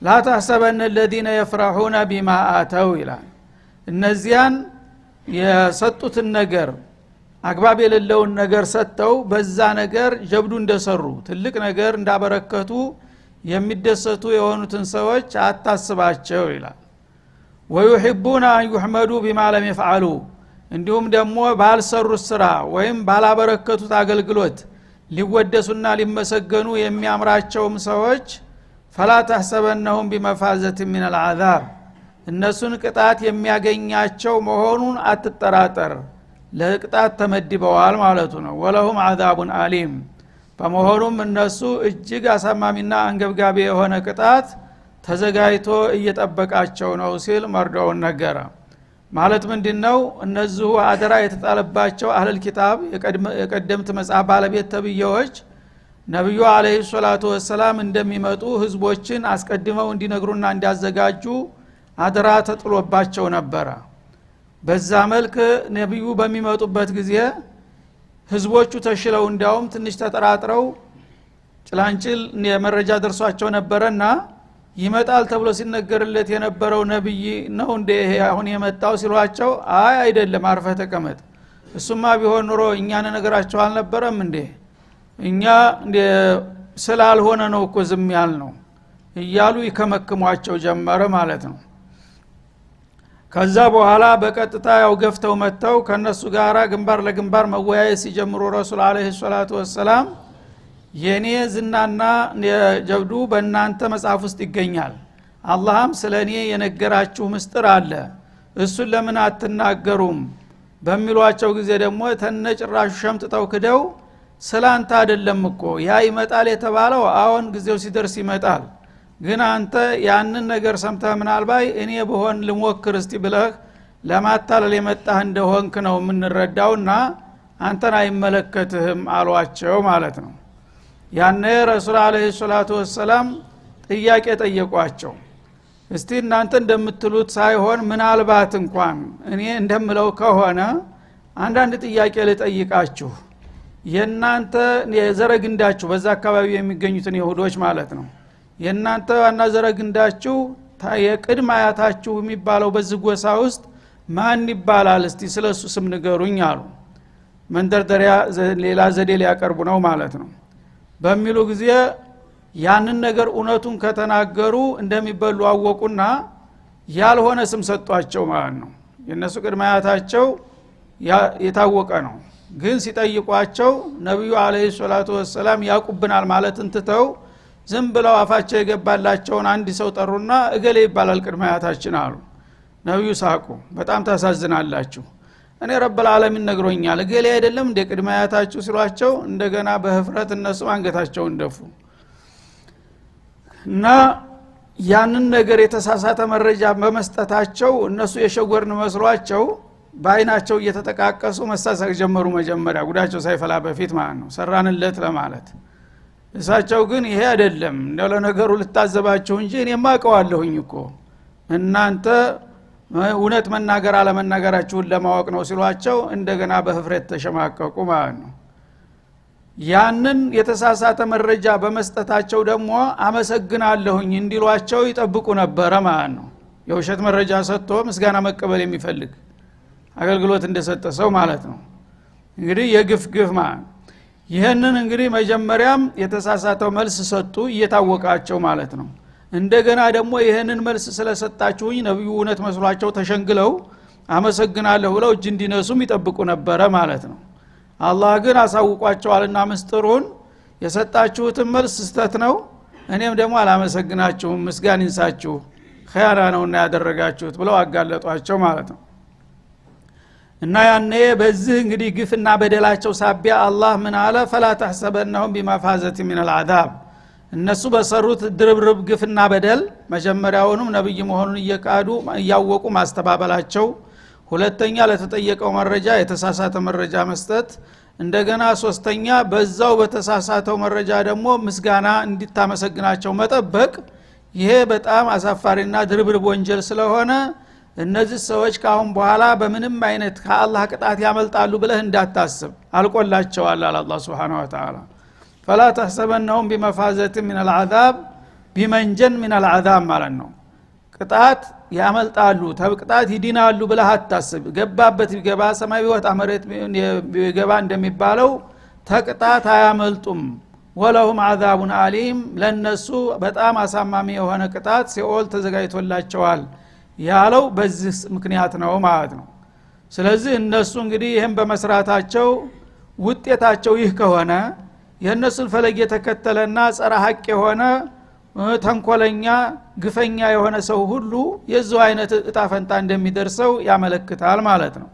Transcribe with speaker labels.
Speaker 1: لا تحسبن الذين يفرحون بما آتوا ይላል እነዚያን የሰጡትን ነገር አግባብ የሌለውን ነገር ሰጥተው በዛ ነገር ጀብዱ እንደሰሩ ትልቅ ነገር እንዳበረከቱ የሚደሰቱ የሆኑትን ሰዎች አታስባቸው ይላል ويحبون ان يحمدوا بما لم يفعلوا እንዲሁም ደግሞ ባልሰሩት ስራ ወይም ባላበረከቱት አገልግሎት ሊወደሱና ሊመሰገኑ የሚያምራቸውም ሰዎች فلا تحسبنهم بمفازة من العذاب እነሱን ቅጣት የሚያገኛቸው መሆኑን አትጠራጠር ለቅጣት ተመድበዋል ማለቱ ነው ወለሁም عذاب አሊም በመሆኑም እነሱ እጅግ አሳማሚና አንገብጋቢ የሆነ ቅጣት ተዘጋጅቶ እየጠበቃቸው ነው ሲል መርዶውን ነገረ ማለት ምንድነው እነዚህ አደራ የተጣለባቸው አህለል ኪታብ የቀደምት መጽሐፍ ባለቤት ተብየዎች ነብዩ አለይሂ ሰላቱ ወሰለም እንደሚመጡ ህዝቦችን አስቀድመው እንዲነግሩና እንዲያዘጋጁ አደራ ተጥሎባቸው ነበር በዛ መልክ ነብዩ በሚመጡበት ጊዜ ህዝቦቹ ተሽለው እንዲያውም ትንሽ ተጠራጥረው ጭላንጭል የመረጃ ደርሷቸው ነበርና ይመጣል ተብሎ ሲነገርለት የነበረው ነብይ ነው እንደ ይሄ አሁን የመጣው ሲሏቸው አይ አይደለም አርፈ ተቀመጥ እሱማ ቢሆን ኑሮ እኛን ነገራቸው አልነበረም እንዴ እኛ ስላልሆነ ነው እኮ ዝም ያልነው እያሉ ይከመክሟቸው ጀመረ ማለት ነው ከዛ በኋላ በቀጥታ ያው ገፍተው መተው ከነሱ ጋራ ግንባር ለግንባር መወያየት ሲጀምሩ ረሱል አለይሂ ሰላቱ ወሰለም የኔ ዝናና ጀብዱ በእናንተ መጽሐፍ ውስጥ ይገኛል አላህም ስለኔ የነገራችሁ ምስጥር አለ እሱን ለምን አትናገሩም በሚሏቸው ጊዜ ደግሞ ተነጭራሹ ሸምጥተው ክደው ስላንተ አይደለም እኮ ያ ይመጣል የተባለው አሁን ጊዜው ሲደርስ ይመጣል ግን አንተ ያንን ነገር ሰምተህ ምናልባት እኔ በሆን ልሞክር እስቲ ብለህ ለማታለል የመጣህ እንደሆንክ ነው የምንረዳውና አንተን አይመለከትህም አሏቸው ማለት ነው ያኔ ረሱል አለይሂ ሰላቱ ወሰለም ጥያቄ ጠየቋቸው እስቲ እናንተ እንደምትሉት ሳይሆን ምናልባት እንኳን እኔ እንደምለው ከሆነ አንዳንድ ጥያቄ ልጠይቃችሁ የናንተ የዘረግንዳችሁ በዛ አካባቢ የሚገኙትን ይሁዶች ማለት ነው የናንተ ዋና ዘረግንዳችሁ የቅድመ አያታችሁ የሚባለው በዚህ ጎሳ ውስጥ ማን ይባላል እስቲ ስለሱ ስም ንገሩኝ አሉ መንደርደሪያ ሌላ ዘዴ ሊያቀርቡ ነው ማለት ነው በሚሉ ጊዜ ያንን ነገር እውነቱን ከተናገሩ እንደሚበሉ አወቁና ያልሆነ ስም ሰጧቸው ማለት ነው የነሱ ቅድመ አያታቸው የታወቀ ነው ግን ሲጠይቋቸው ነብዩ አለይሂ ሰላቱ ወሰለም ያቁብናል ማለት እንትተው ዝም ብለው አፋቸው የገባላቸውን አንድ ሰው ጠሩና እገሌ ይባላል ቅድመ አያታችን አሉ ነብዩ ሳቁ በጣም ታሳዝናላችሁ እኔ ረብ العالمین ነግሮኛል እገሌ አይደለም እንደ ቅድመ አያታችሁ ሲሏቸው እንደገና በህፍረት እነሱ አንገታቸውን ደፉ እና ያንን ነገር የተሳሳተ መረጃ በመስጠታቸው እነሱ የሸጎርን መስሏቸው ባይናቸው እየተጠቃቀሱ መሳሳቅ ጀመሩ መጀመሪያ ጉዳቸው ሳይፈላ በፊት ማለት ነው ሰራንለት ለማለት እሳቸው ግን ይሄ አይደለም እንደው ለነገሩ ልታዘባችሁ እንጂ እኔ ማቀዋለሁኝ እኮ እናንተ እውነት መናገር አለመናገራችሁን ለማወቅ ነው ሲሏቸው እንደገና በህፍረት ተሸማቀቁ ማለት ነው ያንን የተሳሳተ መረጃ በመስጠታቸው ደግሞ አመሰግናለሁኝ እንዲሏቸው ይጠብቁ ነበር ማለት ነው የውሸት መረጃ ሰጥቶ ምስጋና መቀበል የሚፈልግ አገልግሎት እንደሰጠ ሰው ማለት ነው እንግዲህ የግፍ ማለት ይሄንን እንግዲህ መጀመሪያም የተሳሳተው መልስ ሰጡ እየታወቃቸው ማለት ነው እንደገና ደግሞ ይሄንን መልስ ስለሰጣችሁኝ ነብዩ እውነት መስሏቸው ተሸንግለው አመሰግናለሁ ብለው እጅ እንዲነሱም ይጠብቁ ነበር ማለት ነው አላህ ግን አሳውቋቸዋልና ምስጥሩን የሰጣችሁትን መልስ ስተት ነው እኔም ደግሞ አላመሰግናችሁም ምስጋና ይንሳችሁ ኸያራ ነውና ያደረጋችሁት ብለው አጋለጧቸው ማለት ነው እና ያኔ በዚህ እንግዲህ ግፍና በደላቸው ሳቢያ አላህ ምን አለ فلا تحسبنهم بمفازة من العذاب እነሱ በሰሩት ድርብርብ ግፍና በደል መጀመሪያውንም ነብይ መሆኑን እየካዱ ያወቁ ማስተባበላቸው ሁለተኛ ለተጠየቀው መረጃ የተሳሳተ መረጃ መስጠት እንደገና ሶስተኛ በዛው በተሳሳተው መረጃ ደግሞ ምስጋና እንዲታመሰግናቸው መጠበቅ ይሄ በጣም አሳፋሪና ድርብርብ ወንጀል ስለሆነ እነዚህ ሰዎች ካሁን በኋላ በምንም አይነት ከአላህ ቅጣት ያመልጣሉ ብለህ እንዳታስብ አልቆላቸዋል አላህ Subhanahu Wa Ta'ala فلا تحسبنهم بمفازة من العذاب ቢመንጀን من العذاب ማለት ነው ቅጣት ያመልጣሉ ተብቅጣት ይድናሉ ብለህ አታስብ ገባበት ቢገባ ሰማይ ቢወጣ መሬት ቢገባ እንደሚባለው ተቅጣት አያመልጡም ወለሁም عذاب አሊም ለነሱ በጣም አሳማሚ የሆነ ቅጣት ሲኦል ተዘጋጅቶላቸዋል ያለው በዚህ ምክንያት ነው ማለት ነው ስለዚህ እነሱ እንግዲህ ይሄን በመስራታቸው ውጤታቸው ይህ ከሆነ የነሱን ፈለግ የተከተለና ጸረ ሐቅ የሆነ ተንኮለኛ ግፈኛ የሆነ ሰው ሁሉ የዚህ አይነት እጣ ፈንታ እንደሚደርሰው ያመለክታል ማለት ነው